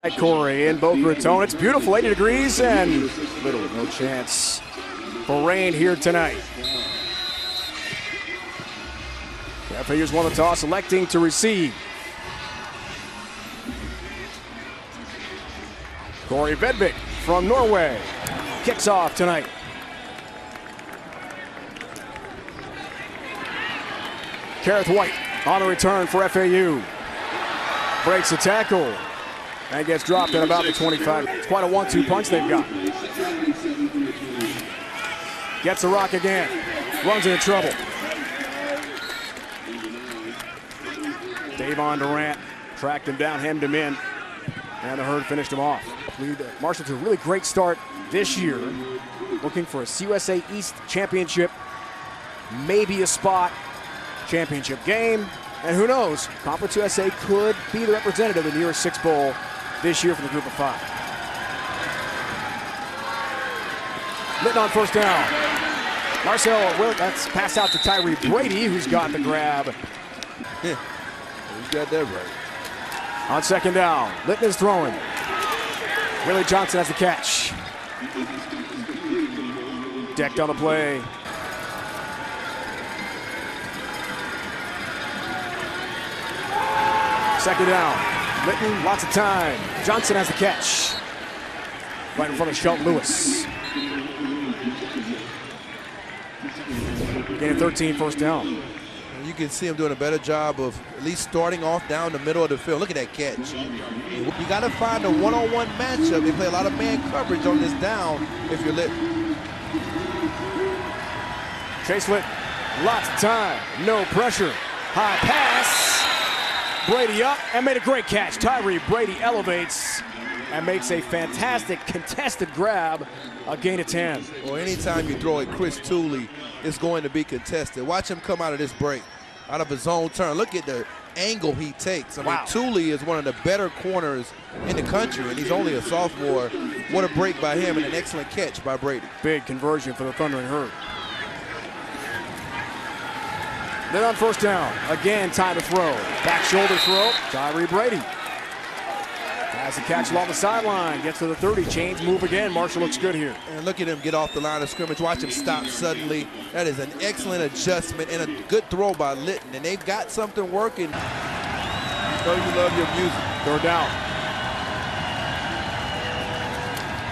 Corey in Boca Raton. It's beautiful, 80 degrees, and no chance for rain here tonight. FAU's won the toss, electing to receive. Corey Vedvik from Norway kicks off tonight. Kareth White on the return for FAU. Breaks the tackle and gets dropped at about the 25. It's quite a 1-2 punch they've got. Gets the rock again. Runs into trouble. Davon Durant tracked him down, hemmed him in, and the Herd finished him off. Marshall to a really great start this year. Looking for a CUSA East championship, maybe a spot, championship game, and who knows, Conference USA could be the representative in the Year 6 Bowl this year for the Group of 5. Litton on first down. Marcel Will, that's pass out to Tyree Brady, who's got the grab. Yeah, he's got that right. On second down, Litton is throwing. Willie Johnson has the catch. Decked on the play. Second down, Litton, lots of time. Johnson has the catch. Right in front of Shelton Lewis. Gain of 13, first down. You can see him doing a better job of at least starting off down the middle of the field. Look at that catch. You got to find a one-on-one matchup. They play a lot of man coverage on this down if you're Litton. Chase Litton, lots of time, no pressure. High pass. Brady up and made a great catch. Tyree Brady elevates and makes a fantastic contested grab, a gain of 10. Well, anytime you throw at Chris Tooley, it's going to be contested. Watch him come out of this break, out of his own turn. Look at the angle he takes. I mean, Tooley is one of the better corners in the country, and he's only a sophomore. What a break by him and an excellent catch by Brady. Big conversion for the Thundering Herd. Then on first down, again time to throw. Back shoulder throw, Tyree Brady. Has the catch along the sideline, gets to the 30, change move again. Marshall looks good here. And look at him get off the line of scrimmage. Watch him stop suddenly. That is an excellent adjustment and a good throw by Litton. And they've got something working. So you love your music. Third down.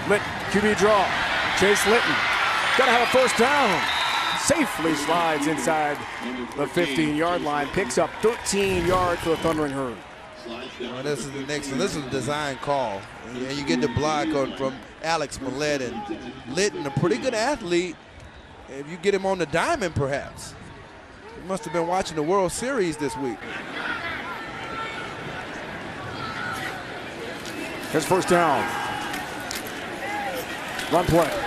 Litton, QB draw. Chase Litton, gonna have a first down. Safely slides inside the 15-yard line, picks up 13 yards for the Thundering Herd. Well, this is the next one. This is a design call. And you get the block from Alex Millett, and Litton, a pretty good athlete. If you get him on the diamond, perhaps. He must have been watching the World Series this week. Here's first down. Run play.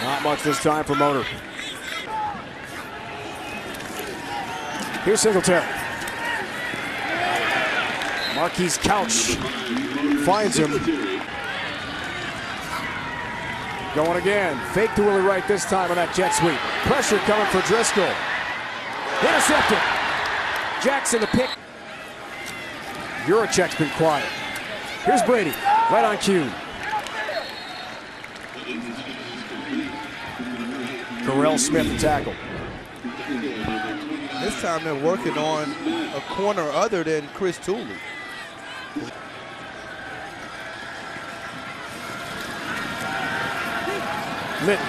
Not much this time for Motor. Here's Singletary. Marquise Couch finds him. Going again. Fake to Willie Wright this time on that jet sweep. Pressure coming for Driscoll. Intercepted. Jackson the pick. Juracek's been quiet. Here's Brady, right on cue. Terrell Smith the tackle. This time they're working on a corner other than Chris Tooley. Litton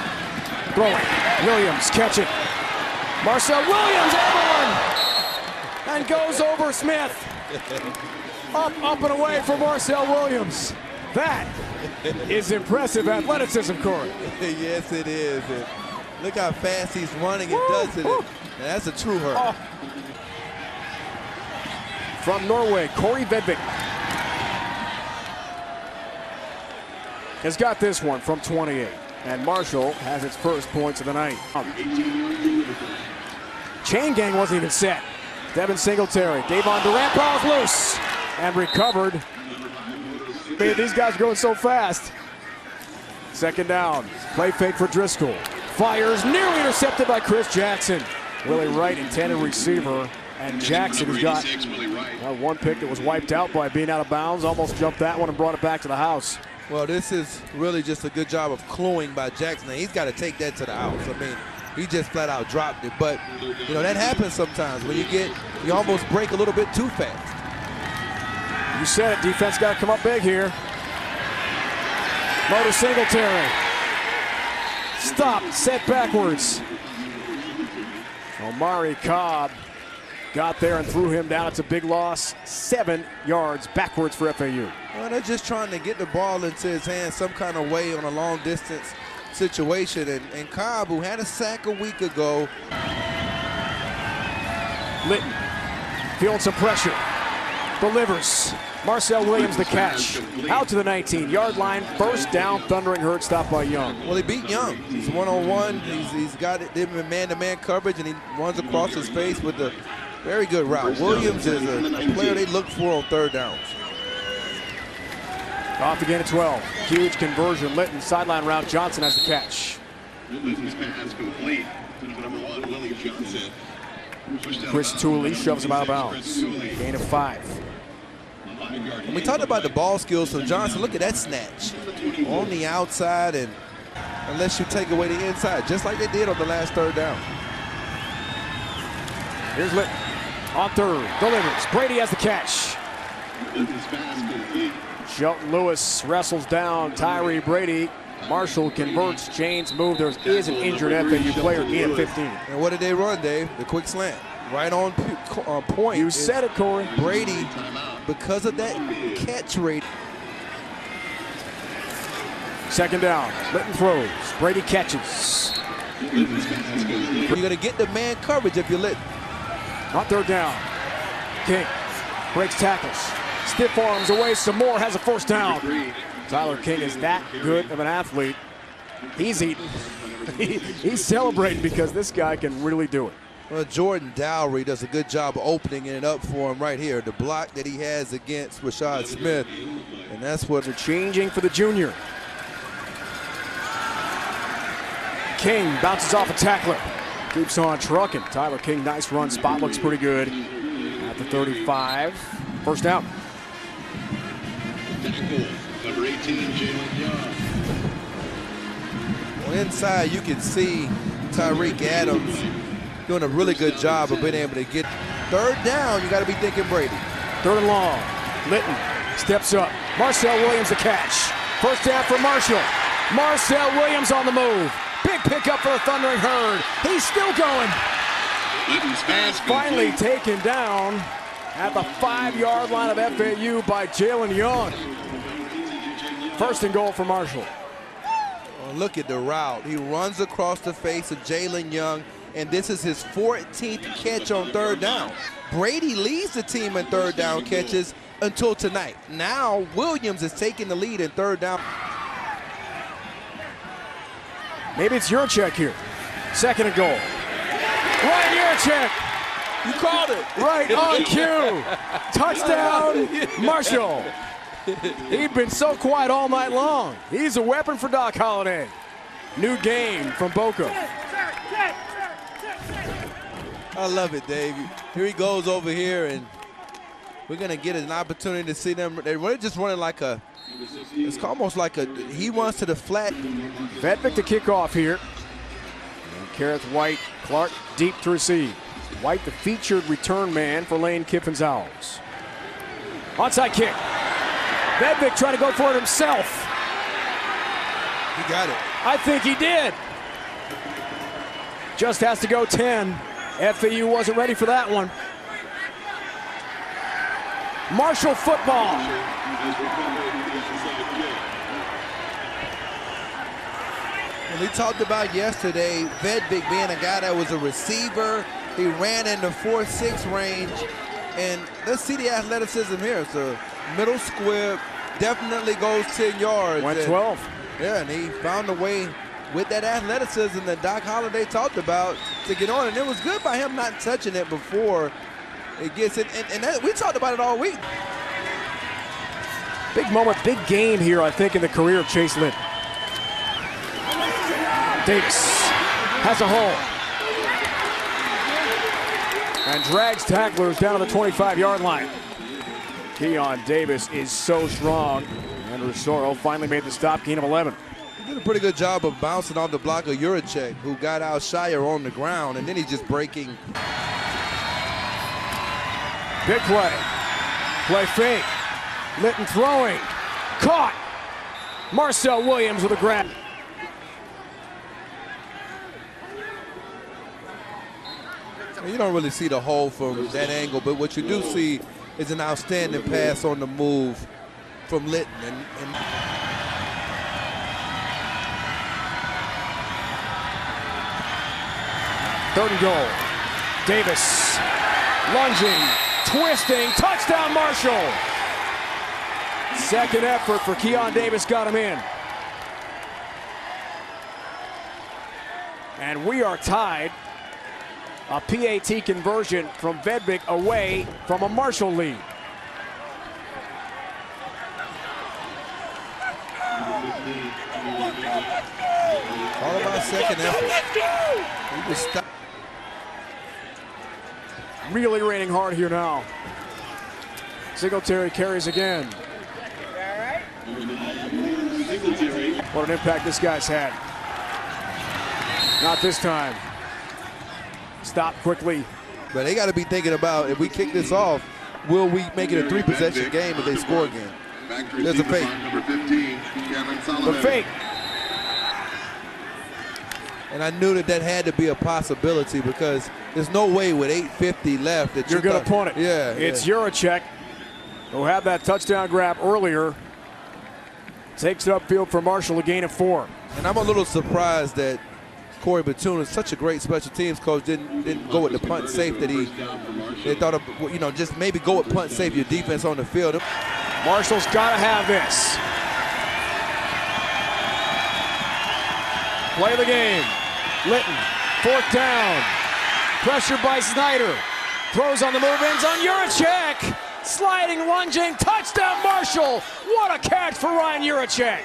throwing. Williams catching. Marcel Williams, everyone! And goes over Smith. Up and away for Marcel Williams. That is impressive athleticism, Corey. Yes, it is. And look how fast he's running and does it. And that's a true Herd. Oh. From Norway, Corey Vedvik has got this one from 28. And Marshall has its first points of the night. Chain gang wasn't even set. Devin Singletary, Davon Durant balls loose and recovered. Man, these guys are going so fast. Second down, play fake for Driscoll. Fires, nearly intercepted by Chris Jackson. Willie Wright, intended receiver, And Jackson, who's got one pick that was wiped out by being out of bounds, almost jumped that one and brought it back to the house. Well, this is really just a good job of cluing by Jackson. He's got to take that to the house. I mean, he just flat out dropped it. But, you know, that happens sometimes when you almost break a little bit too fast. You said it, defense got to come up big here. Motor Singletary. Stopped, set backwards. Omari Cobb got there and threw him down. It's a big loss. 7 yards backwards for FAU. Well, they're just trying to get the ball into his hands some kind of way on a long distance situation. And Cobb, who had a sack a week ago. Litton feeling some pressure. Delivers. Marcel Williams the catch. Out to the 19-yard line. First down, Thundering Herd, stopped by Young. Well, he beat Young. He's one-on-one. He's got it in man-to-man coverage, and he runs across his face with a very good route. Williams is a player they look for on third downs. Off again at 12. Huge conversion. Litton, sideline route. Johnson has the catch. Chris Tooley shoves him out of bounds. Gain of 5. And we talked about the ball skills from Johnson. Look at that snatch. On the outside, and unless you take away the inside, just like they did on the last third down. Here's Litton. On third. Delivers. Brady has the catch. Shelton Lewis wrestles down Tyree Brady. Marshall converts. Chains move. There is an injured FAU player. Gain of 15. And what did they run, Dave? The quick slant. Right on point. You said it, Corey. Brady, because of that catch rate. Second down. Litton throws. Brady catches. You're going to get the man coverage if you're Litton. On third down. King breaks tackles. Stiff arms away some more. Has a first down. Tyler King is that good of an athlete. He's eating. He's celebrating because this guy can really do it. Well, Jordan Dowry does a good job of opening it up for him right here. The block that he has against Rashad Smith. And that's what they're changing for the junior. King bounces off a tackler. Keeps on trucking. Tyler King, nice run. Spot looks pretty good. At the 35. First down. Number 18, Jalen Young. Well, inside you can see Tyreek Adams doing a really good job of being able to get third down. You got to be thinking Brady. Third and long. Litton steps up. Marcel Williams the catch. First down for Marshall. Marcel Williams on the move. Big pickup for the Thundering Herd. He's still going. And finally taken down at the 5-yard line of FAU by Jalen Young. First and goal for Marshall. Oh, look at the route. He runs across the face of Jalen Young, and this is his 14th catch on third down. Brady leads the team in third down catches until tonight. Now Williams is taking the lead in third down. Maybe it's Yurchek here. Second and goal. Ryan Yurchek. You called it. Right on cue. Touchdown, Marshall. He'd been so quiet all night long. He's a weapon for Doc Holliday. New game from Boca. I love it, Dave. Here he goes over here, and we're going to get an opportunity to see them. They're just running like a, it's almost like a, he runs to the flat. Vedvik to kick off here. And Kareth White, Clark deep to receive. White, the featured return man for Lane Kiffin's Owls. Onside kick. Vedvik trying to go for it himself. He got it. I think he did. Just has to go 10. FAU wasn't ready for that one. Marshall football. And we talked about yesterday, Vedvik being a guy that was a receiver. He ran in the 4.6 range. And let's see the athleticism here. So middle square definitely goes 10 yards. Went 12. Yeah, and he found a way with that athleticism that Doc Holliday talked about to get on. And it was good by him not touching it before it gets it. And that, we talked about it all week. Big moment, big game here, I think, in the career of Chase Litton. Davis has a hole. and drags tacklers down to the 25-yard line. Keon Davis is so strong. And Rosoro finally made the stop, gain of 11. He did a pretty good job of bouncing off the block of Juracek, who got out Shire on the ground, and then he's just breaking. Big play. Play fake. Litton throwing. Caught. Marcel Williams with a grab. You don't really see the hole from that angle, but what you do see is an outstanding pass on the move from Litton. And 3rd and goal. Davis lunging, twisting, touchdown Marshall. Second effort for Keon Davis got him in. And we are tied. A PAT conversion from Vedvik away from a Marshall lead. all about second effort. He just stopped. Really raining hard here now. Singletary carries again. What an impact this guy's had. Not this time. Stop quickly. But they got to be thinking about, if we kick this off, will we make it a 3-possession game if they score again? There's a fake. The fake. And I knew that had to be a possibility, because there's no way with 8:50 left that you're going to punt it. Yeah. It's Juracek, who had that touchdown grab earlier. Takes it upfield for Marshall, a gain of 4. And I'm a little surprised that Corey Batoon is such a great special teams coach, didn't go with the punt safe that they thought of, just maybe go with punt safe, your defense on the field. Marshall's got to have this. Play of the game. Litton, 4th down. Pressure by Snyder. Throws on the move, ends on Juracek. Sliding, lunging, touchdown Marshall. What a catch for Ryan Juracek.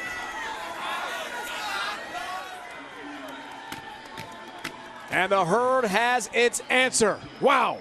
And the herd has its answer. Wow.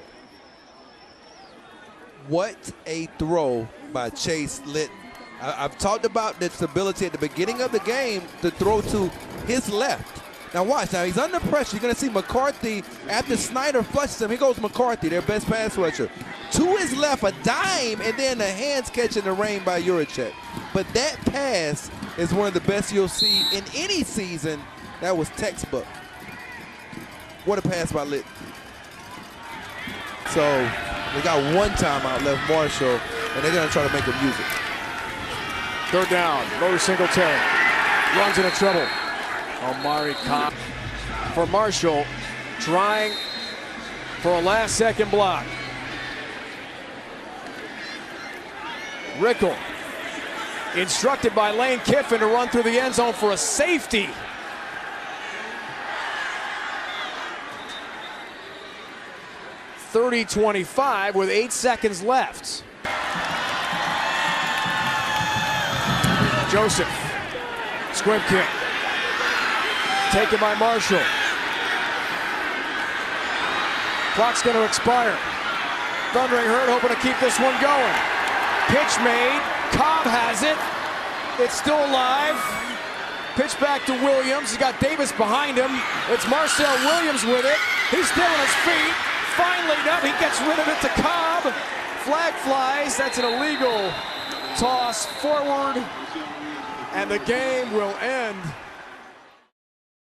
What a throw by Chase Litton. I've talked about this ability at the beginning of the game to throw to his left. Now watch, now he's under pressure. You're going to see McCarthy, after Snyder flushes him, here goes McCarthy, their best pass rusher. To his left, a dime, and then the hands catching the rain by Juracek. But that pass is one of the best you'll see in any season. That was textbook. What a pass by Litton. So they got one timeout left, Marshall, and they're going to try to make him use it. 3rd down, Loader Singletary. Runs into trouble. Omari Cobb for Marshall, trying for a last-second block. Rickle, instructed by Lane Kiffin to run through the end zone for a safety. .30-25 with 8 seconds left. Joseph, squib kick. Taken by Marshall. Clock's going to expire. Thundering Herd hoping to keep this one going. Pitch made. Cobb has it. It's still alive. Pitch back to Williams. He's got Davis behind him. It's Marcel Williams with it. He's still on his feet. Finally, no, he gets rid of it to Cobb. Flag flies. That's an illegal toss forward. And the game will end